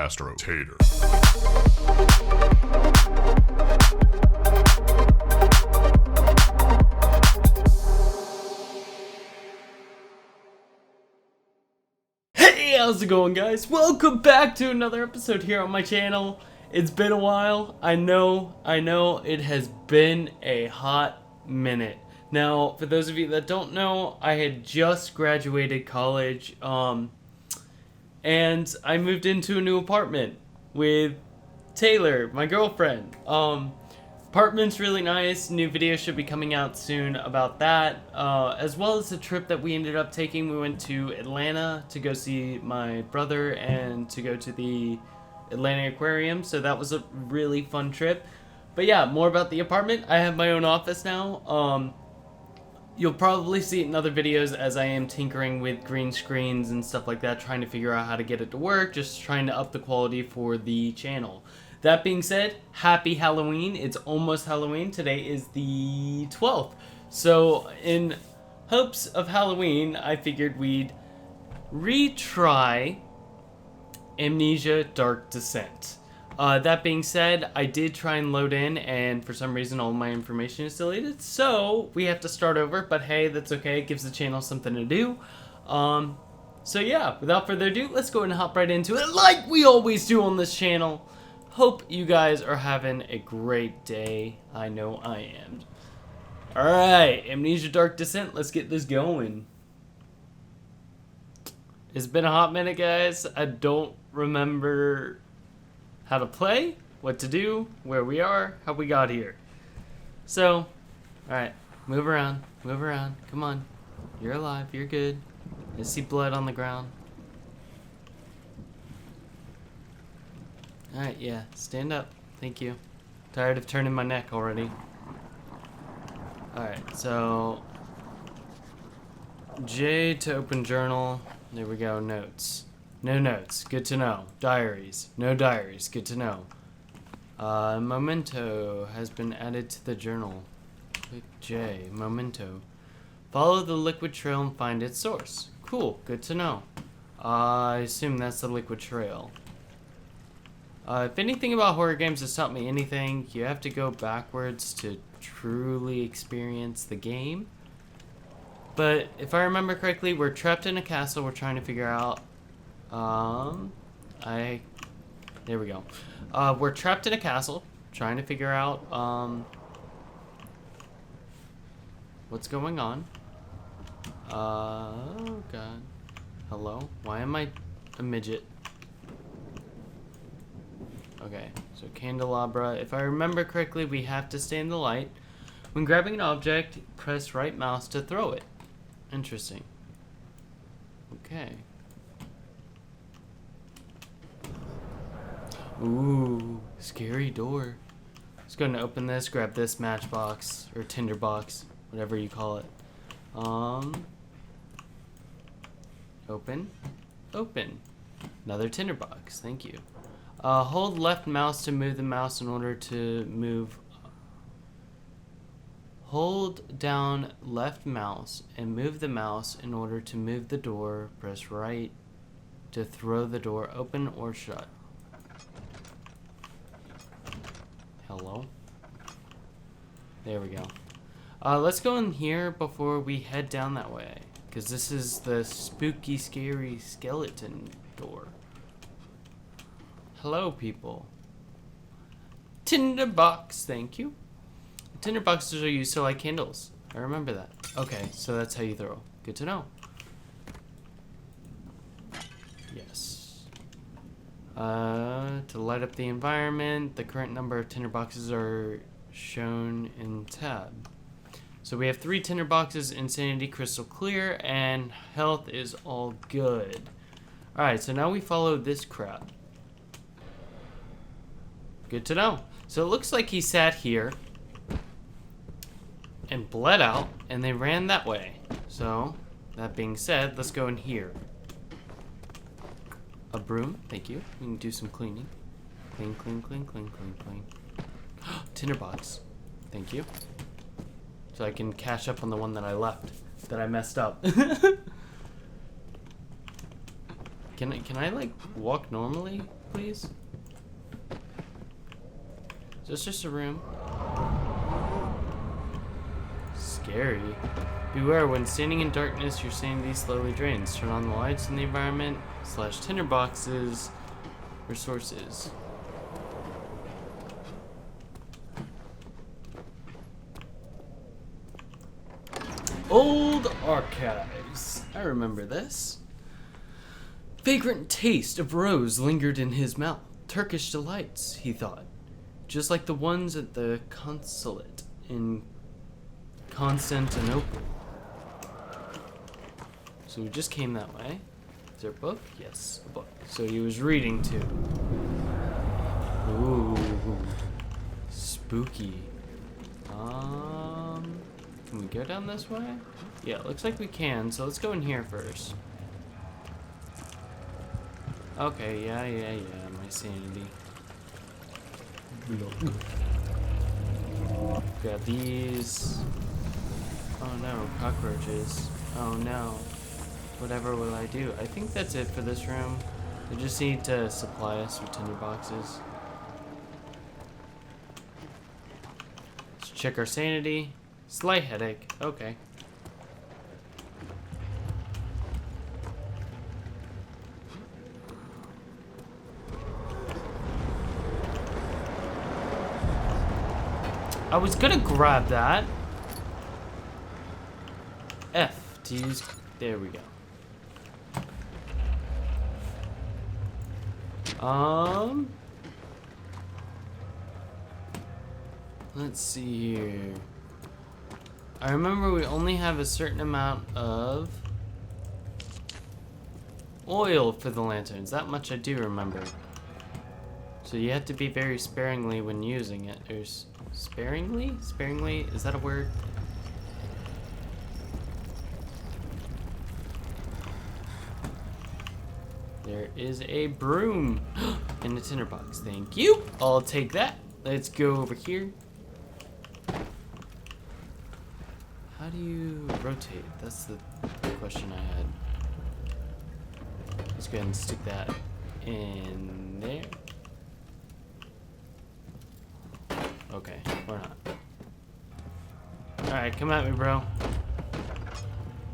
Astro, Tater. Hey, how's it going, guys? Welcome back to another episode here on my channel. It's been a while. I know it has been a hot minute. Now, for those of you that don't know, I had just graduated college, and I moved into a new apartment with Taylor, my girlfriend. Apartment's really nice. New video should be coming out soon about that, as well as the trip that we ended up taking. We went to Atlanta to go see my brother and to go to the Atlanta Aquarium, so that was a really fun trip. But yeah, more about the apartment. I have my own office now. You'll probably see it in other videos as I am tinkering with green screens and stuff like that, trying to figure out how to get it to work, just trying to up the quality for the channel. That being said, happy Halloween. It's almost Halloween. Today is the 12th. So in hopes of Halloween, I figured we'd retry Amnesia Dark Descent. That being said, I did try and load in, and for some reason all my information is deleted, so we have to start over, but hey, that's okay. It gives the channel something to do. So yeah, without further ado, let's go and hop right into it like we always do on this channel. Hope you guys are having a great day. I know I am. Alright, Amnesia Dark Descent, let's get this going. It's been a hot minute, guys. I don't remember how to play, what to do, where we are, how we got here. So, alright, move around, come on. You're alive, you're good. I see blood on the ground. Alright, yeah, stand up, thank you. Tired of turning my neck already. Alright, so J to open journal. There we go, notes. No notes, good to know. Diaries, no diaries, good to know. Memento has been added to the journal. Click J, memento. Follow the liquid trail and find its source. Cool, good to know. I assume that's the liquid trail. If anything about horror games has taught me anything, you have to go backwards to truly experience the game. But if I remember correctly, we're trapped in a castle. We're trying to figure out there we go. We're trapped in a castle, trying to figure out, what's going on. Oh god. Hello? Why am I a midget? Okay, so candelabra. If I remember correctly, we have to stay in the light. When grabbing an object, press right mouse to throw it. Interesting. Okay. Ooh, scary door. Just going to open this, grab this matchbox or tinderbox, whatever you call it. Open. Another tinderbox. Thank you. Hold left mouse to move the mouse in order to move. Hold down left mouse and move the mouse in order to move the door. Press right to throw the door open or shut. Hello? There we go. Let's go in here before we head down that way, because this is the spooky, scary skeleton door. Hello, people. Tinderbox, thank you. Tinderboxes are used to light candles. I remember that. Okay, so that's how you throw. Good to know. Yes. To light up the environment, the current number of tinderboxes are shown in tab. So we have 3 tinderboxes, insanity crystal clear, and health is all good. Alright, so now we follow this crap. Good to know. So it looks like he sat here and bled out, and they ran that way. So, that being said, let's go in here. A broom, thank you. We can do some cleaning. Clean. Tinderbox, thank you. So I can catch up on the one that I left, that I messed up. Can I like walk normally? please? Is this just a room? Scary. Beware, when standing in darkness, your sanity slowly drains. Turn on the lights in the environment, / tinderboxes, resources. Old archives. I remember this. Vagrant taste of rose lingered in his mouth. Turkish delights, he thought. Just like the ones at the consulate in Constantinople. So we just came that way. Is there a book? Yes, a book. So he was reading too. Ooh. Spooky. Can we go down this way? Yeah, it looks like we can, so let's go in here first. Okay, yeah, my sanity. Got these. Oh no, cockroaches. Oh no. Whatever will I do? I think that's it for this room. They just need to supply us with tinderboxes. Let's check our sanity. Slight headache. Okay. I was gonna grab that. F to use. There we go. Let's see here. I remember we only have a certain amount of oil for the lanterns. That much I do remember. So you have to be very sparingly when using it. Or sparingly? Sparingly? Is that a word? There is a broom in the tinderbox. Thank you. I'll take that. Let's go over here. How do you rotate? That's the question I had. Let's go ahead and stick that in there. Okay, or not. Alright, come at me, bro.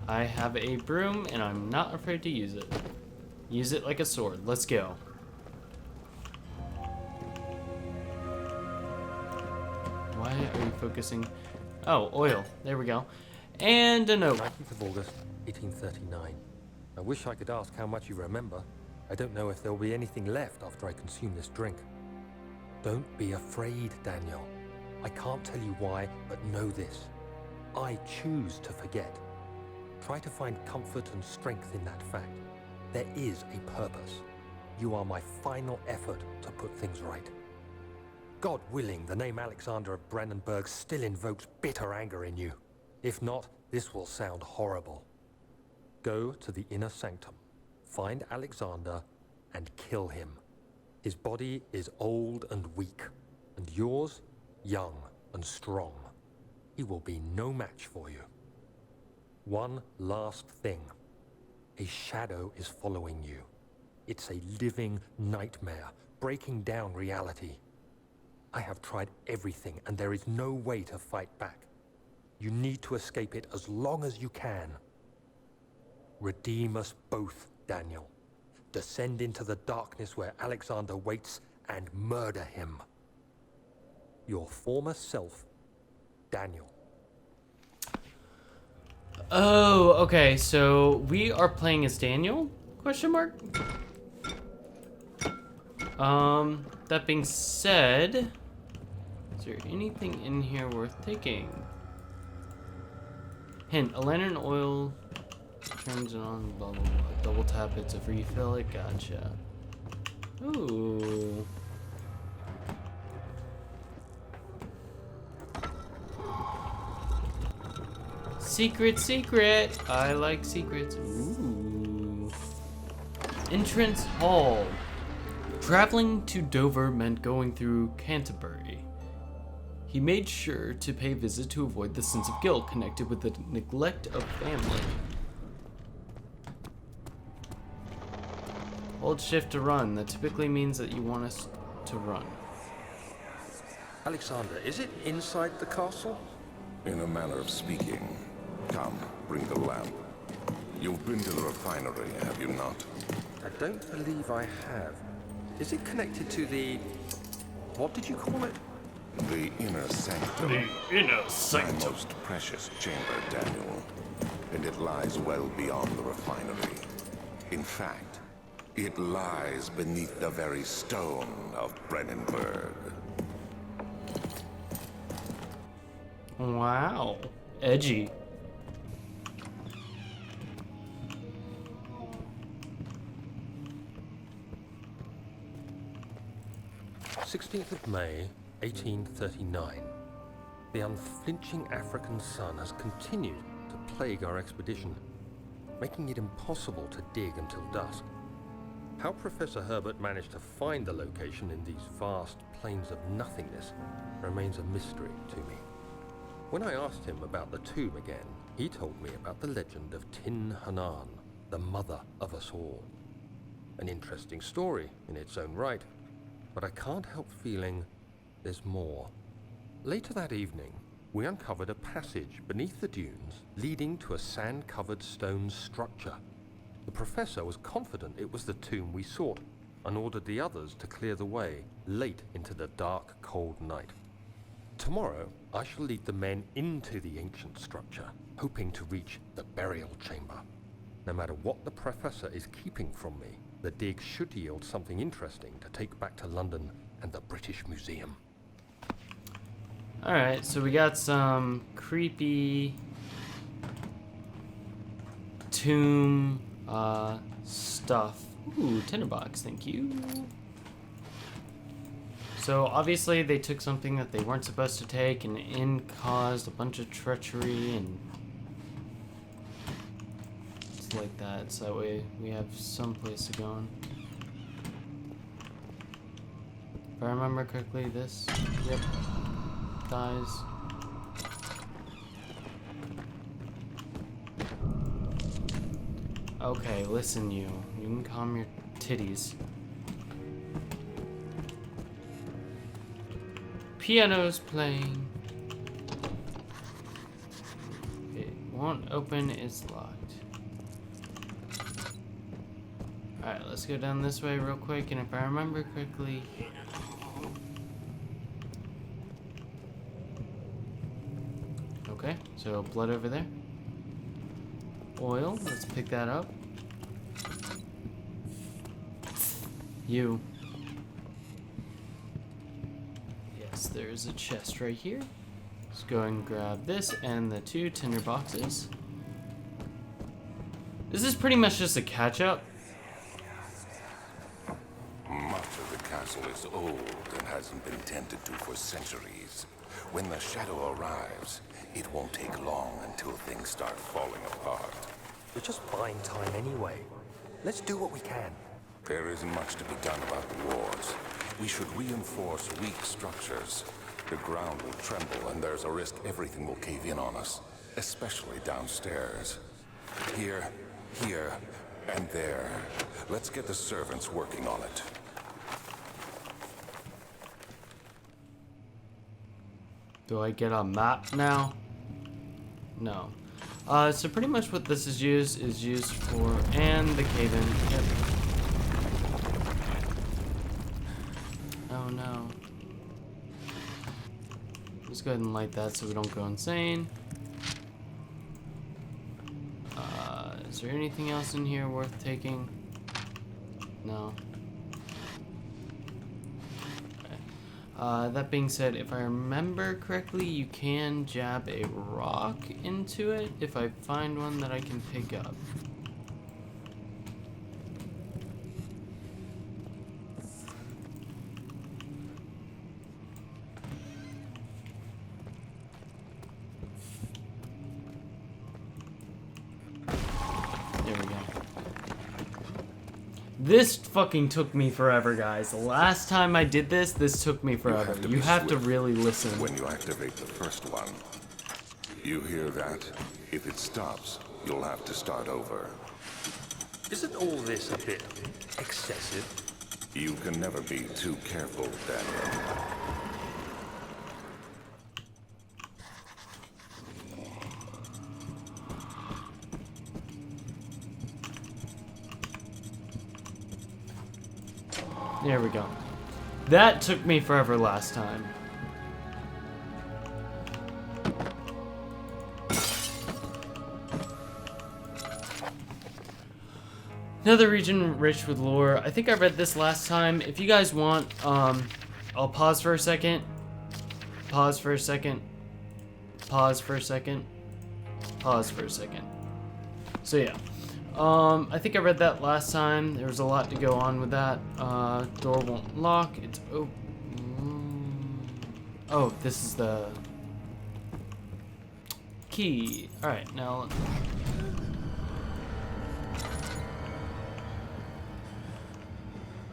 I have a broom and I'm not afraid to use it. Use it like a sword. Let's go. Why are you focusing? Oh, oil. There we go. And a note. 19th of August, 1839. I wish I could ask how much you remember. I don't know if there will be anything left after I consume this drink. Don't be afraid, Daniel. I can't tell you why, but know this. I choose to forget. Try to find comfort and strength in that fact. There is a purpose. You are my final effort to put things right. God willing, the name Alexander of Brandenburg still invokes bitter anger in you. If not, this will sound horrible. Go to the inner sanctum, find Alexander, and kill him. His body is old and weak, and yours, young and strong. He will be no match for you. One last thing. A shadow is following you. It's a living nightmare, breaking down reality. I have tried everything, and there is no way to fight back. You need to escape it as long as you can. Redeem us both, Daniel. Descend into the darkness where Alexander waits and murder him. Your former self, Daniel. Oh, okay, so we are playing as Daniel? Question mark? That being said, is there anything in here worth taking? Hint, a lantern oil turns it on, blah, blah, blah. Double tap it to refill it, gotcha. Ooh. Secret, secret! I like secrets. Ooh. Entrance hall. Traveling to Dover meant going through Canterbury. He made sure to pay a visit to avoid the sense of guilt connected with the neglect of family. Hold shift to run. That typically means that you want us to run. Alexander, is it inside the castle? In a manner of speaking. Come, bring the lamp. You've been to the refinery, have you not? I don't believe I have. Is it connected to the... what did you call it? The inner sanctum. The inner My sanctum. most precious chamber, Daniel. And it lies well beyond the refinery. In fact, it lies beneath the very stone of Brennenburg. Wow. Edgy. 16th of May, 1839. The unflinching African sun has continued to plague our expedition, making it impossible to dig until dusk. How Professor Herbert managed to find the location in these vast plains of nothingness remains a mystery to me. When I asked him about the tomb again, he told me about the legend of Tin Hanan, the mother of us all. An interesting story in its own right, but I can't help feeling there's more. Later that evening, we uncovered a passage beneath the dunes leading to a sand-covered stone structure. The professor was confident it was the tomb we sought and ordered the others to clear the way late into the dark, cold night. Tomorrow, I shall lead the men into the ancient structure, hoping to reach the burial chamber. No matter what the professor is keeping from me, the dig should yield something interesting to take back to London and the British Museum. Alright, so we got some creepy tomb stuff. Ooh, tinderbox, thank you. So obviously they took something that they weren't supposed to take and caused a bunch of treachery and it's like that, so that way we have some place to go on. If I remember correctly, this, yep, dies. Okay, listen you can calm your titties. Piano's playing. It won't open, it's locked. Alright, let's go down this way real quick, and if I remember correctly... Okay, so blood over there. Oil, let's pick that up. You. Yes, there's a chest right here. Let's go and grab this and the 2 tinder boxes. This is pretty much just a catch-up. Much of the castle is old and hasn't been tended to for centuries. When the shadow arrives, it won't take long until things start falling apart. We're just buying time anyway. Let's do what we can. There isn't much to be done about the walls. We should reinforce weak structures. The ground will tremble and there's a risk everything will cave in on us, especially downstairs. Here, and there. Let's get the servants working on it. Do I get a map now? No. So pretty much what this is used for, and the cave-in. Yep. Oh no. Let's go ahead and light that so we don't go insane. Is there anything else in here worth taking? No. That being said, if I remember correctly, you can jab a rock into it if I find one that I can pick up. There we go. This fucking took me forever, guys. The last time I did this took me forever. You have to really listen. When you activate the first one, you hear that? If it stops, you'll have to start over. Isn't all this a bit excessive? You can never be too careful, Daniel. There we go. That took me forever last time. Another region rich with lore. I think I read this last time. If you guys want, I'll pause for a second. Pause for a second. Pause for a second. Pause for a second. So yeah. I think I read that last time. There was a lot to go on with that. Door won't lock. It's oh, this is the key. Alright, now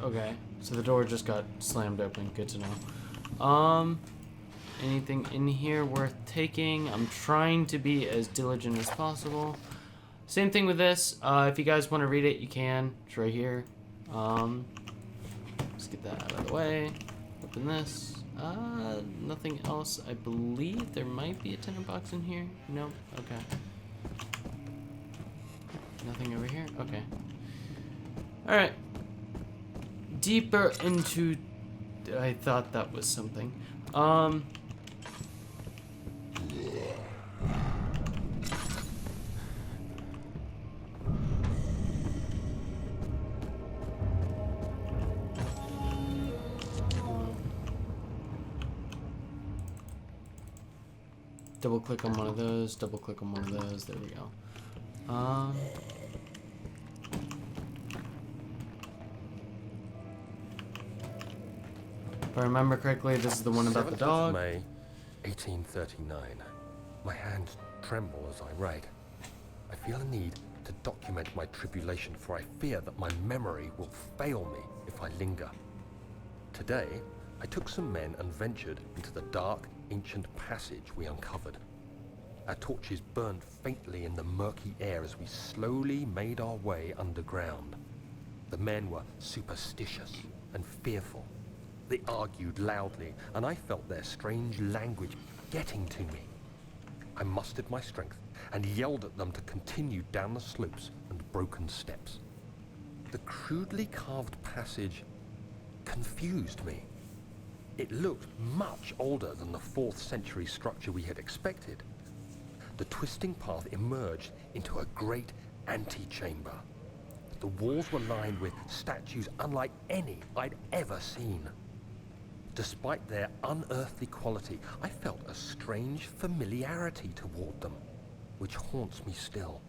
okay, so the door just got slammed open. Good to know. Anything in here worth taking? I'm trying to be as diligent as possible. Same thing with this. If you guys want to read it, you can. It's right here. Let's get that out of the way. Open this. Nothing else. I believe there might be a tenant box in here. No? Okay. Nothing over here? Okay. Alright. Deeper into... I thought that was something. Double click on one of those, double click on one of those, there we go. If I remember correctly, this is the one about the 7th dog. of May, 1839. My hands tremble as I write. I feel a need to document my tribulation, for I fear that my memory will fail me if I linger. Today, I took some men and ventured into the dark, ancient passage we uncovered. Our torches burned faintly in the murky air as we slowly made our way underground. The men were superstitious and fearful. They argued loudly, and I felt their strange language getting to me. I mustered my strength and yelled at them to continue down the slopes and broken steps. The crudely carved passage confused me. It looked much older than the 4th century structure we had expected. The twisting path emerged into a great antechamber. The walls were lined with statues unlike any I'd ever seen. Despite their unearthly quality, I felt a strange familiarity toward them, which haunts me still.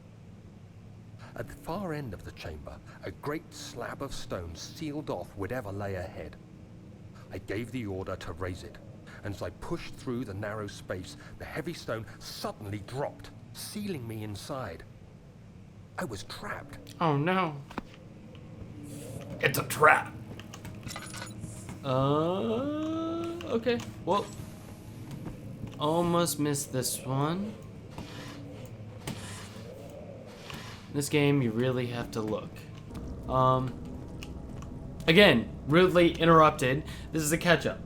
At the far end of the chamber, a great slab of stone sealed off whatever lay ahead. I gave the order to raise it, and as I pushed through the narrow space, the heavy stone suddenly dropped, sealing me inside. I was trapped. Oh no. It's a trap. Okay. Well, almost missed this one. This game, you really have to look. Again, rudely interrupted. This is a catch-up,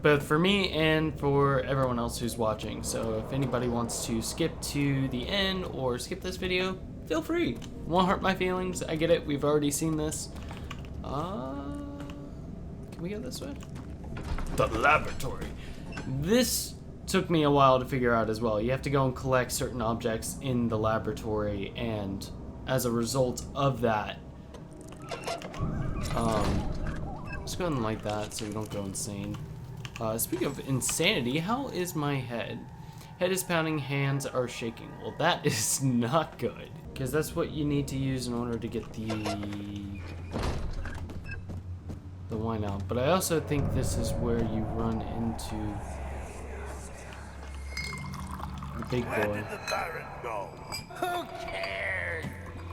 both for me and for everyone else who's watching. So if anybody wants to skip to the end or skip this video, feel free. Won't hurt my feelings. I get it. We've already seen this. Can we go this way? The laboratory. This took me a while to figure out as well. You have to go and collect certain objects in the laboratory, and as a result of that, let's go ahead and light that so we don't go insane. Speaking of insanity, how is my head? Head is pounding, hands are shaking. Well, that is not good, because that's what you need to use in order to get the wine out. But I also think this is where you run into the big boy. Where did the Baron go? Who cares?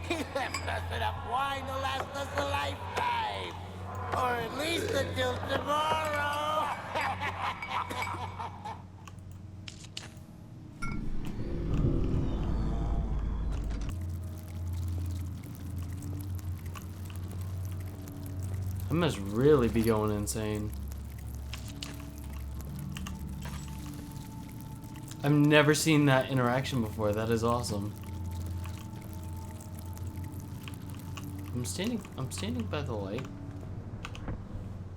He left us enough wine to last us a lifetime. Or at least until tomorrow. I must really be going insane. I've never seen that interaction before. That is awesome. I'm standing by the light.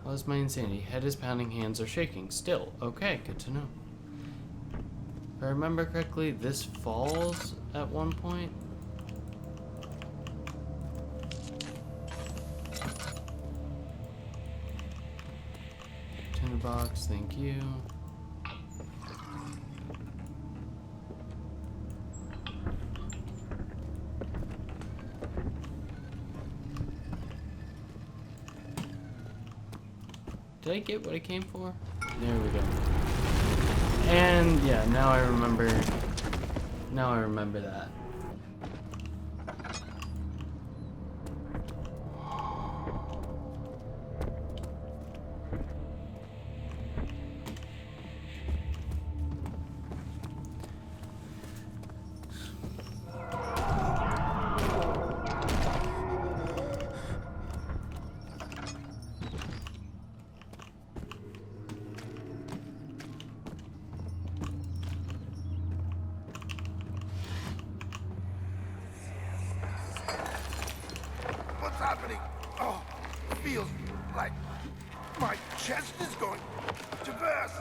How is my insanity? Head is pounding, hands are shaking. Still, okay, good to know. If I remember correctly, this falls at one point. Tinderbox, thank you. Did I get what I came for? There we go. And yeah, now I remember that. What's happening? Oh, it feels like my chest is going to burst.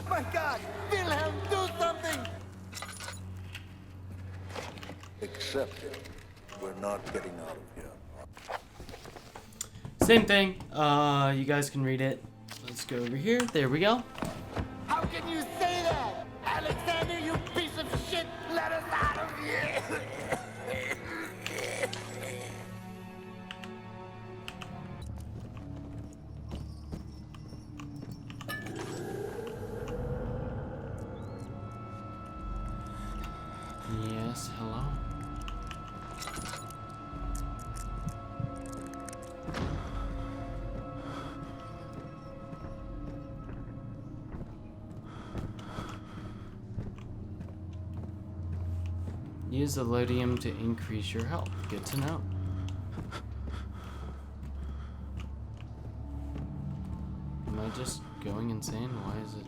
My God, Wilhelm, do something! Accept it. We're not getting out of here. Same thing. You guys can read it. Let's go over here. There we go. How can you say that? Alexander, you piece of shit! Let us out of here! Yes, hello. Use the Lodium to increase your health. Good to know. Am I just going insane? Why is it?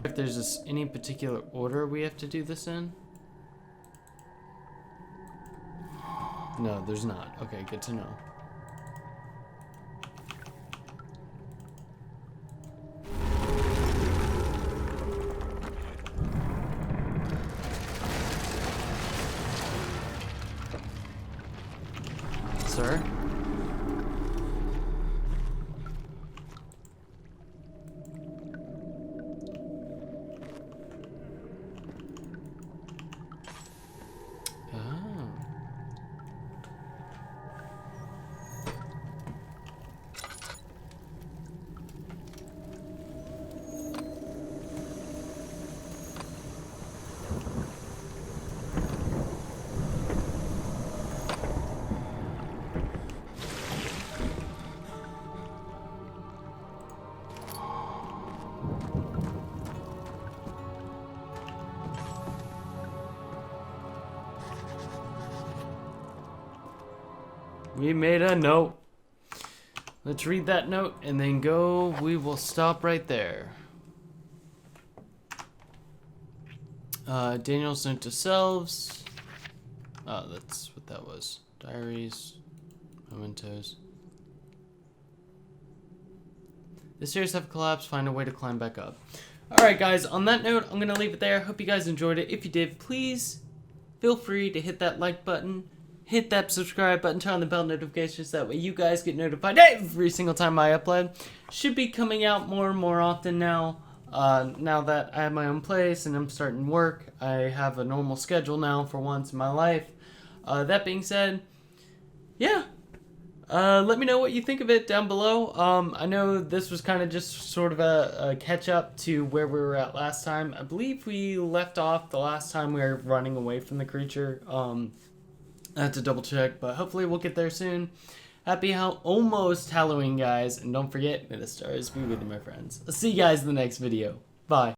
If there's any particular order we have to do this in? No, there's not. Okay, good to know. Sir? We made a note. Let's read that note and then go. We will stop right there. Daniel's note to selves. Oh, that's what that was. Diaries. Mementos. The stairs have collapsed. Find a way to climb back up. Alright guys, on that note, I'm going to leave it there. Hope you guys enjoyed it. If you did, please feel free to hit that like button. Hit that subscribe button, turn on the bell notifications, that way you guys get notified every single time I upload. Should be coming out more and more often now. Now that I have my own place and I'm starting work, I have a normal schedule now for once in my life. That being said, yeah. Let me know what you think of it down below. I know this was kind of just sort of a catch up to where we were at last time. I believe we left off the last time we were running away from the creature. I have to double check, but hopefully we'll get there soon. Happy almost Halloween, guys, and don't forget, may the stars be with you, my friends. I'll see you guys in the next video. Bye.